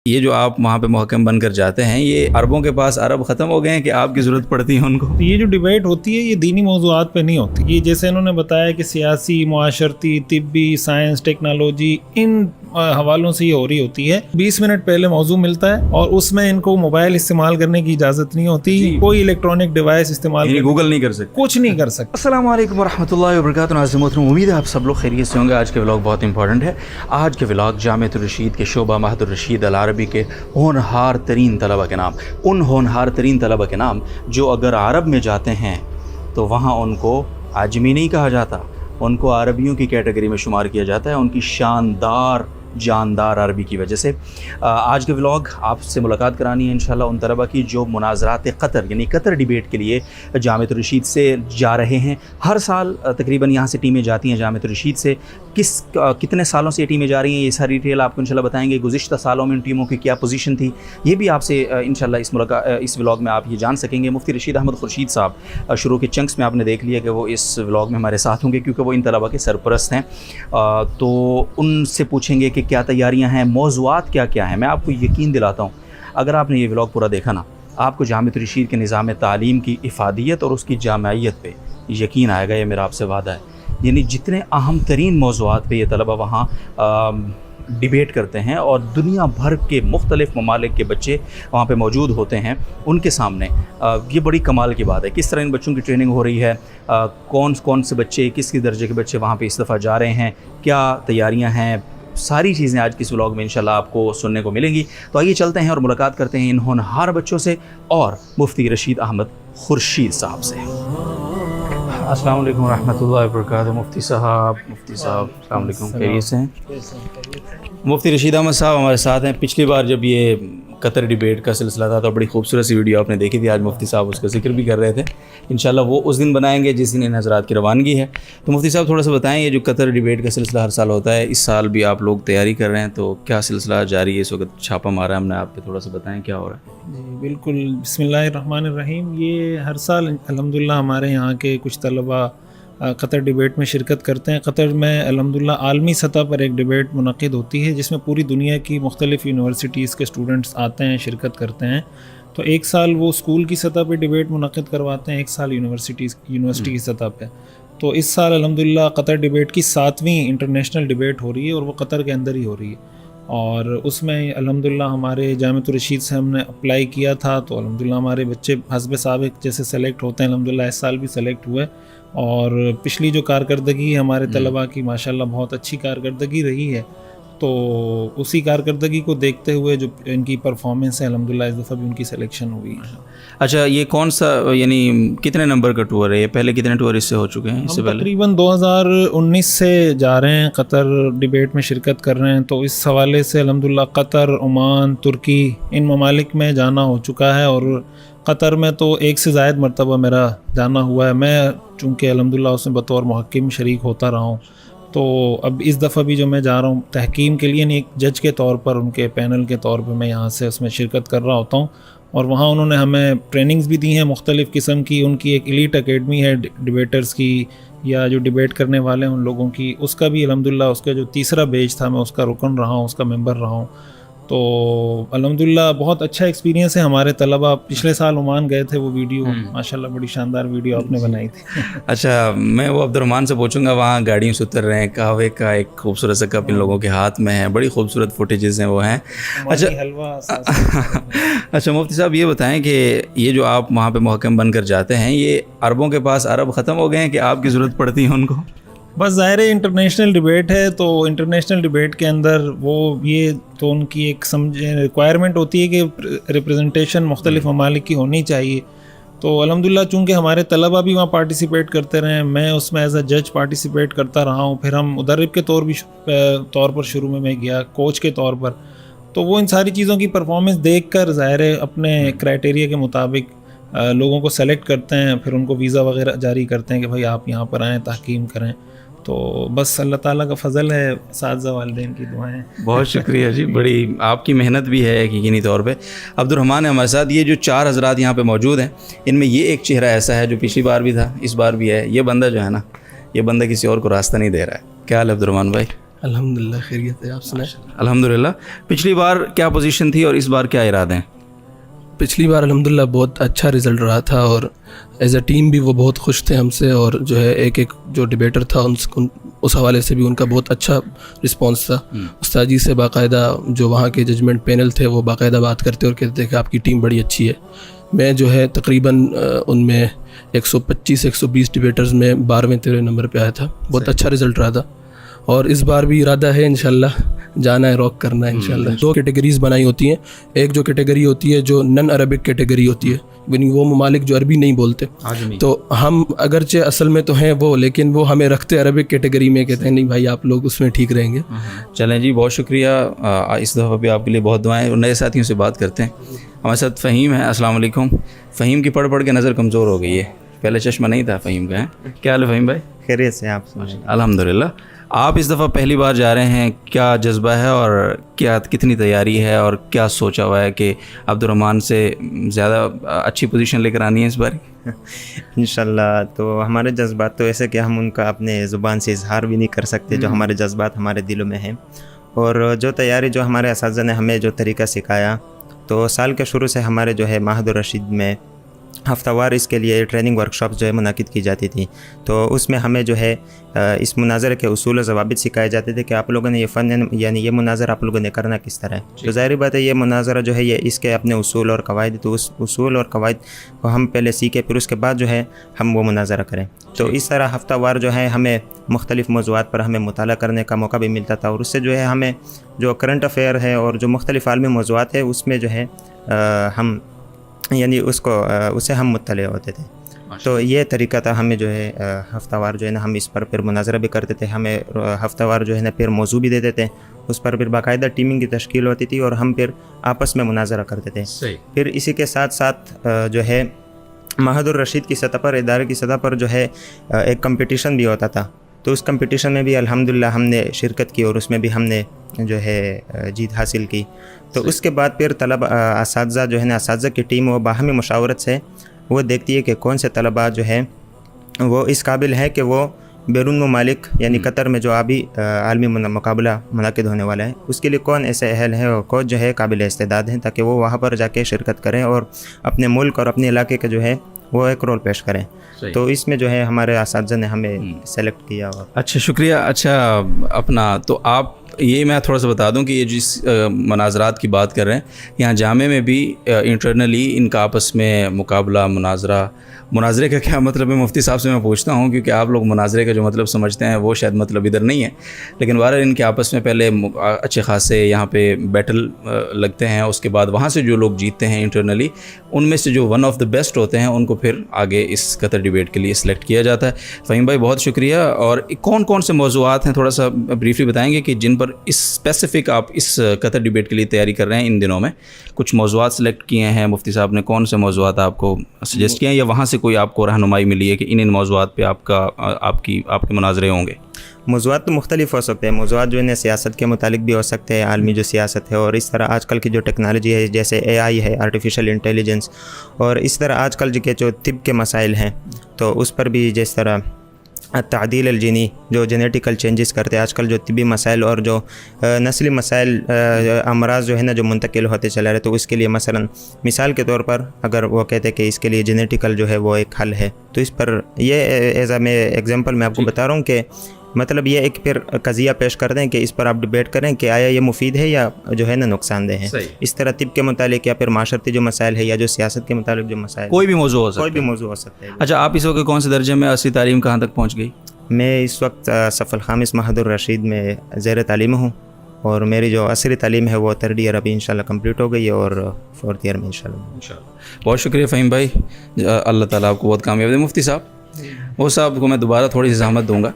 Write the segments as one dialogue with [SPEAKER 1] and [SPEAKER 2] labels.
[SPEAKER 1] یہ جو آپ وہاں پہ محکم بن کر جاتے ہیں، یہ عربوں کے پاس عرب ختم ہو گئے ہیں کہ آپ کی ضرورت پڑتی ہے ان کو؟
[SPEAKER 2] یہ جو ڈیبیٹ ہوتی ہے یہ دینی موضوعات پہ نہیں ہوتی. یہ جیسے انہوں نے بتایا کہ سیاسی، معاشرتی، طبی، سائنس، ٹیکنالوجی، ان حوالوں سے یہ ہو رہی ہوتی ہے. 20 منٹ پہلے موضوع ملتا ہے اور اس میں ان کو موبائل استعمال کرنے کی اجازت نہیں ہوتی. کوئی الیکٹرانک ڈیوائس استعمال
[SPEAKER 1] گوگل نہیں کر سکتے،
[SPEAKER 2] کچھ نہیں کر سکتے.
[SPEAKER 1] السلام علیکم ورحمۃ اللہ وبرکاتہ. ناظرین محترم، امید ہے آپ سب لوگ خیریت سے ہوں گے. آج کے ولاگ بہت امپورٹنٹ ہے. آج کے ولاگ جامعۃ الرشید کے شعبہ مہد الرشید العربی کے ہونہار ترین طلبہ کے نام، ان ہونہار ترین طلبہ کے نام جو اگر عرب میں جاتے ہیں تو وہاں ان کو عجمی نہیں کہا جاتا، ان کو عربیوں کی کیٹیگری میں شمار کیا جاتا ہے ان کی شاندار جاندار عربی کی وجہ سے. آج کے ولاگ آپ سے ملاقات کرانی ہے انشاءاللہ ان طلبہ کی جو مناظرات قطر یعنی قطر ڈیبیٹ کے لیے جامعۃ الرشید سے جا رہے ہیں. ہر سال تقریباً یہاں سے ٹیمیں جاتی ہیں جامعۃ الرشید سے. کتنے سالوں سے یہ ٹیمیں جا رہی ہیں یہ ساری ڈیٹیل آپ کو انشاءاللہ بتائیں گے. گزشتہ سالوں میں ان ٹیموں کی کیا پوزیشن تھی یہ بھی آپ سے انشاءاللہ اس ولاگ میں آپ یہ جان سکیں گے. مفتی رشید احمد خورشید صاحب شروع کے چنکس میں آپ نے دیکھ لیا کہ وہ اس ولاگ میں ہمارے ساتھ ہوں گے کیونکہ وہ ان طلبہ کے سرپرست ہیں. تو ان سے پوچھیں گے کہ کیا تیاریاں ہیں، موضوعات کیا کیا ہیں. میں آپ کو یقین دلاتا ہوں اگر آپ نے یہ ولاگ پورا دیکھا نا، آپ کو جامعۃ الرشید کے نظام تعلیم کی افادیت اور اس کی جامعیت پہ یقین آئے گا. یہ میرا آپ سے وعدہ ہے. یعنی جتنے اہم ترین موضوعات پہ یہ طلبہ وہاں ڈیبیٹ کرتے ہیں اور دنیا بھر کے مختلف ممالک کے بچے وہاں پہ موجود ہوتے ہیں ان کے سامنے، یہ بڑی کمال کی بات ہے. کس طرح ان بچوں کی ٹریننگ ہو رہی ہے، کون سے بچے، کس درجے کے بچے وہاں پہ اس دفعہ جا رہے ہیں، کیا تیاریاں ہیں، ساری چیزیں آج کی اس ولاگ میں انشاءاللہ آپ کو سننے کو ملیں گی. تو آئیے چلتے ہیں اور ملاقات کرتے ہیں ان ہونہار بچوں سے اور مفتی رشید احمد خورشید صاحب سے. السلام علیکم ورحمۃ اللہ وبرکاتہ. مفتی صاحب السلام علیکم، خیریت سے ہیں؟ مفتی رشید احمد صاحب ہمارے ساتھ ہیں. پچھلی بار جب یہ قطر ڈیبیٹ کا سلسلہ تھا تو بڑی خوبصورت سی ویڈیو آپ نے دیکھی تھی. آج مفتی صاحب اس کا ذکر بھی کر رہے تھے. انشاءاللہ وہ اس دن بنائیں گے جس دن ان حضرات کی روانگی ہے. تو مفتی صاحب تھوڑا سا بتائیں، یہ جو قطر ڈیبیٹ کا سلسلہ ہر سال ہوتا ہے، اس سال بھی آپ لوگ تیاری کر رہے ہیں، تو کیا سلسلہ جاری ہے اس وقت؟ چھاپہ مارا ہم نے آپ پہ، تھوڑا سا بتائیں کیا ہو رہا ہے.
[SPEAKER 2] جی بالکل، بسم اللہ الرحمن الرحیم. یہ ہر سال الحمدللہ ہمارے یہاں کے کچھ طلباء قطر ڈیبیٹ میں شرکت کرتے ہیں. قطر میں الحمدللہ عالمی سطح پر ایک ڈیبیٹ منعقد ہوتی ہے جس میں پوری دنیا کی مختلف یونیورسٹیز کے اسٹوڈنٹس آتے ہیں، شرکت کرتے ہیں. تو ایک سال وہ اسکول کی سطح پہ ڈیبیٹ منعقد کرواتے ہیں، ایک سال یونیورسٹی کی سطح پہ. تو اس سال الحمدللہ قطر ڈیبیٹ کی 7ویں انٹرنیشنل ڈیبیٹ ہو رہی ہے اور وہ قطر کے اندر ہی ہو رہی ہے. اور اس میں الحمدللہ ہمارے جامعۃ الرشید سے ہم نے اپلائی کیا تھا تو الحمدللہ ہمارے بچے حسب سابق جیسے سلیکٹ ہوتے ہیں الحمدللہ اس سال بھی سلیکٹ ہوئے. اور پچھلی جو کارکردگی ہمارے طلباء کی ماشاءاللہ بہت اچھی کارکردگی رہی ہے. تو اسی کارکردگی کو دیکھتے ہوئے جو ان کی پرفارمنس ہے الحمدللہ اس دفعہ بھی ان کی سلیکشن ہوئی ہے.
[SPEAKER 1] اچھا، یہ کون سا یعنی کتنے نمبر کا ٹور ہے یہ؟ پہلے کتنے ٹور اس سے ہو چکے ہیں؟ اس سے پہلے
[SPEAKER 2] تقریباً 2019 سے جا رہے ہیں، قطر ڈیبیٹ میں شرکت کر رہے ہیں. تو اس حوالے سے الحمدللہ قطر، عمان، ترکی، ان ممالک میں جانا ہو چکا ہے. اور قطر میں تو 1 سے زائد مرتبہ میرا جانا ہوا ہے. میں چونکہ الحمدللہ اس میں بطور محکم شریک ہوتا رہا ہوں، تو اب اس دفعہ بھی جو میں جا رہا ہوں تحکیم کے لیے، ایک جج کے طور پر، ان کے پینل کے طور پہ میں یہاں سے اس میں شرکت کر رہا ہوتا ہوں. اور وہاں انہوں نے ہمیں ٹریننگز بھی دی ہیں مختلف قسم کی. ان کی ایک ایلیٹ اکیڈمی ہے ڈیبیٹرز کی، یا جو ڈیبیٹ کرنے والے ہیں ان لوگوں کی، اس کا بھی الحمدللہ اس کا جو تیسرا بیچ تھا میں اس کا رکن رہا ہوں، اس کا ممبر رہا ہوں. تو الحمدللہ بہت اچھا ایکسپیرینس ہے. ہمارے طلباء پچھلے سال عمان گئے تھے، وہ ویڈیو ماشاءاللہ بڑی شاندار ویڈیو آپ نے بنائی تھی.
[SPEAKER 1] اچھا، میں وہ عبد الرحمن سے پوچھوں گا، وہاں گاڑیوں سے اتر رہے ہیں، قہوے کا ایک خوبصورت سا کپ ان لوگوں کے ہاتھ میں ہے، بڑی خوبصورت فوٹیجز ہیں وہ ہیں. اچھا مفتی صاحب یہ بتائیں کہ یہ جو آپ وہاں پہ محکم بن کر جاتے ہیں، یہ عربوں کے پاس عرب ختم ہو گئے ہیں کہ آپ کی ضرورت پڑتی ہے ان کو؟
[SPEAKER 2] بس ظاہر انٹرنیشنل ڈیبیٹ ہے، تو انٹرنیشنل ڈیبیٹ کے اندر وہ یہ تو ان کی ایک ریکوائرمنٹ ہوتی ہے کہ ریپریزنٹیشن مختلف ممالک کی ہونی چاہیے. تو الحمدللہ چونکہ ہمارے طلباء بھی وہاں پارٹیسپیٹ کرتے رہے ہیں، میں اس میں ایز اے جج پارٹیسپیٹ کرتا رہا ہوں. پھر ہم مدرب کے طور پر شروع میں گیا، کوچ کے طور پر. تو وہ ان ساری چیزوں کی پرفارمنس دیکھ کر ظاہر اپنے کرائٹیریا کے مطابق لوگوں کو سلیکٹ کرتے ہیں، پھر ان کو ویزا وغیرہ جاری کرتے ہیں کہ بھائی آپ یہاں پر آئیں، تحکیم کریں. تو بس اللہ تعالیٰ کا فضل ہے، اساتذہ والدین کی دعائیں.
[SPEAKER 1] بہت شکریہ جی، بڑی آپ کی محنت بھی ہے یقینی طور پہ. عبد الرحمن ہمارے ساتھ. یہ جو 4 حضرات یہاں پہ موجود ہیں، ان میں یہ ایک چہرہ ایسا ہے جو پچھلی بار بھی تھا، اس بار بھی ہے. یہ بندہ جو ہے نا، یہ بندہ کسی اور کو راستہ نہیں دے رہا ہے. کیا حال ہے عبد الرحمن بھائی؟
[SPEAKER 3] الحمدللہ خیریت ہے. آپ سنائیں.
[SPEAKER 1] الحمدللہ. پچھلی بار کیا پوزیشن تھی اور اس بار کیا ارادے ہیں؟
[SPEAKER 3] پچھلی بار الحمدللہ بہت اچھا رزلٹ رہا تھا اور ایز اے ٹیم بھی وہ بہت خوش تھے ہم سے, اور جو ہے ایک جو ڈبیٹر تھا اس حوالے سے بھی ان کا بہت اچھا رسپانس تھا. استاد جی سے باقاعدہ جو وہاں کے ججمنٹ پینل تھے وہ باقاعدہ بات کرتے اور کہتے کہ آپ کی ٹیم بڑی اچھی ہے. میں جو ہے تقریباً ان میں 125-120 ڈبیٹرز میں 12ویں-13ویں نمبر پہ آیا تھا. بہت اچھا رزلٹ رہا تھا اور اس بار بھی ارادہ ہے انشاءاللہ جانا ہے, راک کرنا ہے انشاءاللہ. 2 کیٹیگریز بنائی ہوتی ہیں. ایک جو کیٹیگری ہوتی ہے جو نن عربک کیٹیگری ہوتی ہے, یعنی وہ ممالک جو عربی نہیں بولتے, تو ہم اگرچہ اصل میں تو ہیں وہ, لیکن وہ ہمیں رکھتے عربک کیٹیگری میں, کہتے ہیں نہیں بھائی آپ لوگ اس میں ٹھیک رہیں گے.
[SPEAKER 1] چلیں جی, بہت شکریہ. اس دفعہ بھی آپ کے لیے بہت دعائیں. اور نئے ساتھیوں سے بات کرتے ہیں. ہمارے ساتھ فہیم ہے. السلام علیکم. فہیم کی پڑھ کے نظر کمزور ہو گئی ہے, پہلے چشمہ نہیں تھا فہیم کا. کیا حال ہے فہیم بھائی؟
[SPEAKER 4] خیریت سے آپ؟
[SPEAKER 1] الحمدللہ. آپ اس دفعہ پہلی بار جا رہے ہیں, کیا جذبہ ہے اور کتنی تیاری ہے اور کیا سوچا ہوا ہے کہ عبد الرحمن سے زیادہ اچھی پوزیشن لے کر آنی ہے اس بار؟
[SPEAKER 4] انشاءاللہ تو ہمارے جذبات تو ایسے کہ ہم ان کا اپنے زبان سے اظہار بھی نہیں کر سکتے, جو ہمارے جذبات ہمارے دلوں میں ہیں. اور جو تیاری جو ہمارے اساتذہ نے ہمیں جو طریقہ سکھایا, تو سال کے شروع سے ہمارے جو ہے معہد الرشید میں ہفتہ وار اس کے لیے ٹریننگ ورکشاپس جو ہے منعقد کی جاتی تھی. تو اس میں ہمیں جو ہے اس مناظرے کے اصول و ضوابط سکھائے جاتے تھے کہ آپ لوگوں نے یہ فن یعنی یہ مناظرہ آپ لوگوں نے کرنا کس طرح ہے. تو ظاہری بات ہے یہ مناظرہ جو ہے یہ اس کے اپنے اصول اور قواعد, تو اس اصول اور قواعد کو ہم پہلے سیکھیں, پھر اس کے بعد جو ہے ہم وہ مناظرہ کریں. تو اس طرح ہفتہ وار جو ہے ہمیں مختلف موضوعات پر ہمیں مطالعہ کرنے کا موقع بھی ملتا تھا, اور اس سے جو ہے ہمیں جو کرنٹ افیئر ہے اور جو مختلف عالمی موضوعات ہے اس میں جو ہے ہم یعنی اسے ہم مطلع ہوتے تھے. تو یہ طریقہ تھا. ہمیں جو ہے ہفتہ وار جو ہے نا ہم اس پر پھر مناظرہ بھی کرتے تھے. ہمیں ہفتہ وار جو ہے نا پھر موضوع بھی دیتے تھے, اس پر پھر باقاعدہ ٹیمنگ کی تشکیل ہوتی تھی اور ہم پھر آپس میں مناظرہ کرتے تھے. پھر اسی کے ساتھ ساتھ جو ہے معہد الرشید کی سطح پر, ادارے کی سطح پر جو ہے ایک کمپٹیشن بھی ہوتا تھا. تو اس کمپٹیشن میں بھی الحمدللہ ہم نے شرکت کی اور اس میں بھی ہم نے جو ہے جیت حاصل کی. تو اس کے بعد پھر اساتذہ جو ہے نا, اساتذہ کی ٹیم وہ باہمی مشاورت سے وہ دیکھتی ہے کہ کون سے طلباء جو ہے وہ اس قابل ہیں کہ وہ بیرون ممالک یعنی قطر میں جو ابھی عالمی مقابلہ منعقد ہونے والا ہے اس کے لیے کون ایسے اہل ہیں اور کون جو ہے قابل استعداد ہیں, تاکہ وہ وہاں پر جا کے شرکت کریں اور اپنے ملک اور اپنے علاقے کا جو ہے وہ ایک رول پیش کریں. تو اس میں جو ہے ہمارے اساتذہ نے ہمیں سلیکٹ کیا.
[SPEAKER 1] اچھا شکریہ. اچھا اپنا تو آپ یہ میں تھوڑا سا بتا دوں کہ یہ جس مناظرات کی بات کر رہے ہیں, یہاں جامعہ میں بھی انٹرنلی ان کا آپس میں مقابلہ مناظرے کا کیا مطلب ہے مفتی صاحب سے میں پوچھتا ہوں, کیونکہ آپ لوگ مناظرے کا جو مطلب سمجھتے ہیں وہ شاید مطلب ادھر نہیں ہے, لیکن بہرحال ان کے آپس میں پہلے اچھے خاصے یہاں پہ بیٹل لگتے ہیں, اس کے بعد وہاں سے جو لوگ جیتتے ہیں انٹرنلی ان میں سے جو ون آف دا بیسٹ ہوتے ہیں ان کو پھر آگے اس قطر ڈیبیٹ کے لیے سلیکٹ کیا جاتا ہے. فہیم بھائی بہت شکریہ. اور کون کون سے موضوعات ہیں تھوڑا سا بریفلی بتائیں گے کہ جن پر اسپیسیفک آپ اس قطر ڈیبیٹ کے لیے تیاری کر رہے ہیں ان دنوں میں؟ کچھ موضوعات سلیکٹ کیے ہیں مفتی صاحب نے, کون سے موضوعات آپ کو سجیسٹ کیے ہیں یا وہاں سے کوئی آپ کو رہنمائی ملی ہے کہ ان موضوعات پہ آپ کے مناظرے ہوں گے؟
[SPEAKER 4] موضوعات تو مختلف ہو سکتے ہیں. موضوعات جو ہے سیاست کے متعلق بھی ہو سکتے ہیں, عالمی جو سیاست ہے, اور اس طرح آج کل کی جو ٹیکنالوجی ہے جیسے اے آئی ہے, آرٹیفیشل انٹیلیجنس, اور اس طرح آج کل جو طب کے مسائل ہیں تو اس پر بھی, جس طرح تعدیل الجینی جو جینیٹیکل چینجز کرتے ہیں, آج کل جو طبی مسائل اور جو نسلی مسائل امراض جو ہے نا جو منتقل ہوتے چلا رہے, تو اس کے لیے مثال کے طور پر اگر وہ کہتے ہیں کہ اس کے لیے جینیٹیکل جو ہے وہ ایک حل ہے, تو اس پر یہ ایز میں ایگزامپل میں آپ کو بتا رہا ہوں کہ مطلب یہ ایک پھر قضیہ پیش کر دیں کہ اس پر آپ ڈیبیٹ کریں کہ آیا یہ مفید ہے یا جو ہے نا نقصان دہ ہے. اس طرح طب کے متعلق یا پھر معاشرتی جو مسائل ہے یا جو سیاست کے متعلق جو مسائل,
[SPEAKER 1] کوئی بھی موضوع ہو
[SPEAKER 4] سکتا ہے.
[SPEAKER 1] اچھا آپ اس وقت کون سے درجے میں اصلی تعلیم کہاں تک پہنچ گئی؟
[SPEAKER 4] میں اس وقت صف الخامس معہد الرشید میں زیر تعلیم ہوں, اور میری جو عصری تعلیم ہے وہ 3rd ایئر ابھی انشاءاللہ کمپلیٹ ہو گئی ہے, اور 4th ایئر میں انشاءاللہ.
[SPEAKER 1] بہت شکریہ فہیم بھائی, اللہ تعالیٰ آپ کو بہت کامیاب دے. مفتی صاحب, وہ صاحب کو میں دوبارہ تھوڑی سی زحمت دوں گا.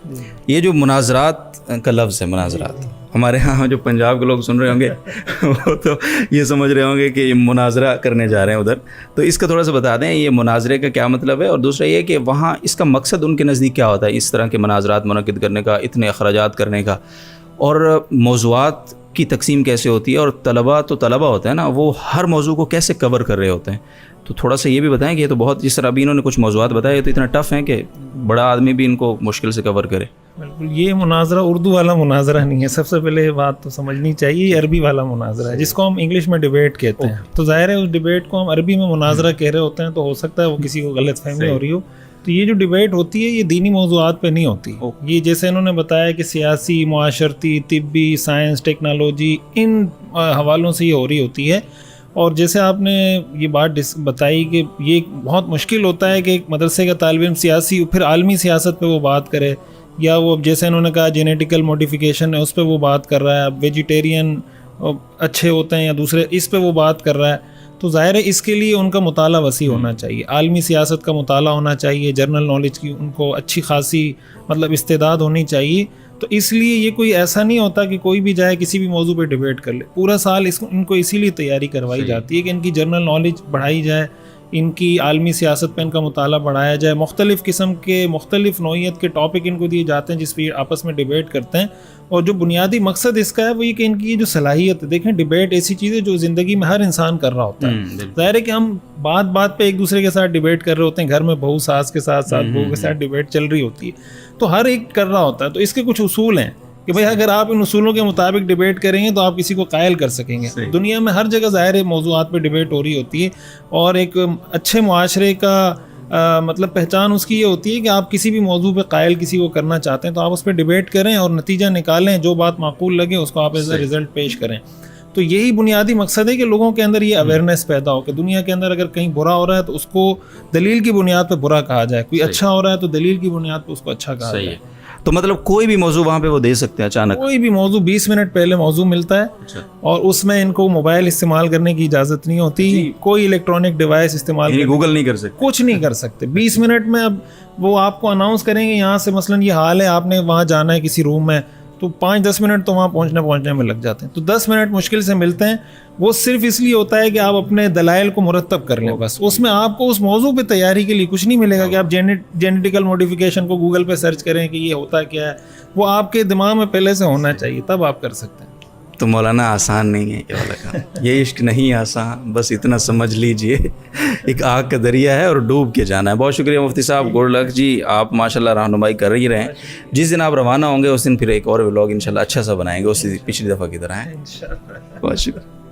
[SPEAKER 1] یہ جو مناظرات کا لفظ ہے, مناظرات, ہمارے ہاں جو پنجاب کے لوگ سن رہے ہوں گے وہ تو یہ سمجھ رہے ہوں گے کہ یہ مناظرہ کرنے جا رہے ہیں ادھر, تو اس کا تھوڑا سا بتا دیں یہ مناظرے کا کیا مطلب ہے, اور دوسرا یہ کہ وہاں اس کا مقصد ان کے نزدیک کیا ہوتا ہے اس طرح کے مناظرات منعقد کرنے کا, اتنے اخراجات کرنے کا, اور موضوعات کی تقسیم کیسے ہوتی ہے, اور طلباء ہوتے ہیں نا, وہ ہر موضوع کو کیسے کور کر رہے ہوتے ہیں. تو تھوڑا سا یہ بھی بتائیں کہ یہ تو بہت, جس طرح ابھی انہوں نے کچھ موضوعات بتائے تو اتنا ٹف ہیں کہ بڑا آدمی بھی ان کو مشکل سے کور کرے.
[SPEAKER 2] بالکل یہ مناظرہ اردو والا مناظرہ نہیں ہے، سب سے پہلے یہ بات تو سمجھنی چاہیے، یہ عربی والا مناظرہ ہے جس کو ہم انگلش میں ڈیبیٹ کہتے ہیں. تو ظاہر ہے اس ڈیبیٹ کو ہم عربی میں مناظرہ کہہ رہے ہوتے ہیں تو ہو سکتا ہے وہ کسی کو غلط فہمی ہو رہی ہو. تو یہ جو ڈیبیٹ ہوتی ہے یہ دینی موضوعات پہ نہیں ہوتی. یہ جیسے انہوں نے بتایا کہ سیاسی، معاشرتی، طبی، سائنس، ٹیکنالوجی، ان حوالوں سے یہ ہو رہی ہوتی ہے. اور جیسے آپ نے یہ بات بتائی کہ یہ بہت مشکل ہوتا ہے کہ ایک مدرسے کا طالب علم سیاسی پھر عالمی سیاست پہ وہ بات کرے، یا وہ جیسے انہوں نے کہا جینیٹیکل موڈیفیکیشن ہے اس پہ وہ بات کر رہا ہے، ویجیٹیرین اچھے ہوتے ہیں یا دوسرے، اس پہ وہ بات کر رہا ہے. تو ظاہر ہے اس کے لیے ان کا مطالعہ وسیع ہونا چاہیے، عالمی سیاست کا مطالعہ ہونا چاہیے، جرنل نالج کی ان کو اچھی خاصی مطلب استعداد ہونی چاہیے. تو اس لیے یہ کوئی ایسا نہیں ہوتا کہ کوئی بھی جائے کسی بھی موضوع پہ ڈیبیٹ کر لے. پورا سال ان کو اسی لیے تیاری کروائی جاتی ہے کہ ان کی جرنل نالج بڑھائی جائے، ان کی عالمی سیاست پہ ان کا مطالعہ بڑھایا جائے، مختلف قسم کے مختلف نوعیت کے ٹاپک ان کو دیے جاتے ہیں جس پہ آپس میں ڈیبیٹ کرتے ہیں. اور جو بنیادی مقصد اس کا ہے وہ یہ کہ ان کی یہ جو صلاحیت ہے، دیکھیں ڈیبیٹ ایسی چیز ہے جو زندگی میں ہر انسان کر رہا ہوتا ہے. ظاہر ہے کہ ہم بات بات پہ ایک دوسرے کے ساتھ ڈیبیٹ کر رہے ہوتے ہیں، گھر میں بہو ساس کے ساتھ بہو کے ساتھ ڈیبیٹ چل رہی ہوتی ہے، تو ہر ایک کر رہا ہوتا ہے. تو اس کے کچھ اصول ہیں کہ بھائی اگر آپ ان اصولوں کے مطابق ڈیبیٹ کریں گے تو آپ کسی کو قائل کر سکیں گے. دنیا میں ہر جگہ ظاہر موضوعات پہ ڈیبیٹ ہو رہی ہوتی ہے، اور ایک اچھے معاشرے کا مطلب پہچان اس کی یہ ہوتی ہے کہ آپ کسی بھی موضوع پہ قائل کسی کو کرنا چاہتے ہیں تو آپ اس پہ ڈیبیٹ کریں اور نتیجہ نکالیں، جو بات معقول لگے اس کو آپ ایز اے رزلٹ پیش کریں. تو یہی بنیادی مقصد ہے کہ لوگوں کے اندر یہ اویئرنیس پیدا ہو کہ دنیا کے اندر اگر کہیں برا ہو رہا ہے تو اس کو دلیل کی بنیاد پہ برا کہا جائے، کوئی اچھا ہو رہا ہے تو دلیل کی بنیاد پہ اس کو اچھا کہا جائے.
[SPEAKER 1] تو مطلب کوئی بھی موضوع وہاں پہ وہ دے سکتے ہیں اچانک؟
[SPEAKER 2] کوئی بھی موضوع 20 منٹ پہلے موضوع ملتا ہے اور اس میں ان کو موبائل استعمال کرنے کی اجازت نہیں ہوتی، کوئی الیکٹرانک ڈیوائس استعمال
[SPEAKER 1] گوگل نہیں کر سکتے،
[SPEAKER 2] کچھ نہیں کر سکتے. 20 منٹ میں اب وہ آپ کو اناؤنس کریں گے یہاں سے مثلاً یہ حال ہے، آپ نے وہاں جانا ہے کسی روم میں، تو 5-10 منٹ تو وہاں پہنچنے میں لگ جاتے ہیں. تو 10 منٹ مشکل سے ملتے ہیں. وہ صرف اس لیے ہوتا ہے کہ آپ اپنے دلائل کو مرتب کر لیں، بس اس میں آپ کو اس موضوع پہ تیاری کے لیے کچھ نہیں ملے گا کہ آپ جینیٹیکل موڈیفیکیشن کو گوگل پہ سرچ کریں کہ یہ ہوتا کیا ہے. وہ آپ کے دماغ میں پہلے سے ہونا چاہیے، تب آپ کر سکتے ہیں.
[SPEAKER 1] تو مولانا آسان نہیں ہے یہ والا کام، یہ عشق نہیں آسان، بس اتنا سمجھ لیجئے ایک آگ کا دریا ہے اور ڈوب کے جانا ہے. بہت شکریہ مفتی صاحب، گڈ لک جی. آپ ماشاءاللہ رہنمائی کر ہی رہے ہیں. جس دن آپ روانہ ہوں گے اس دن پھر ایک اور ولاگ انشاءاللہ اچھا سا بنائیں گے، اسی پچھلی دفعہ کی طرح ہے. بہت شکریہ.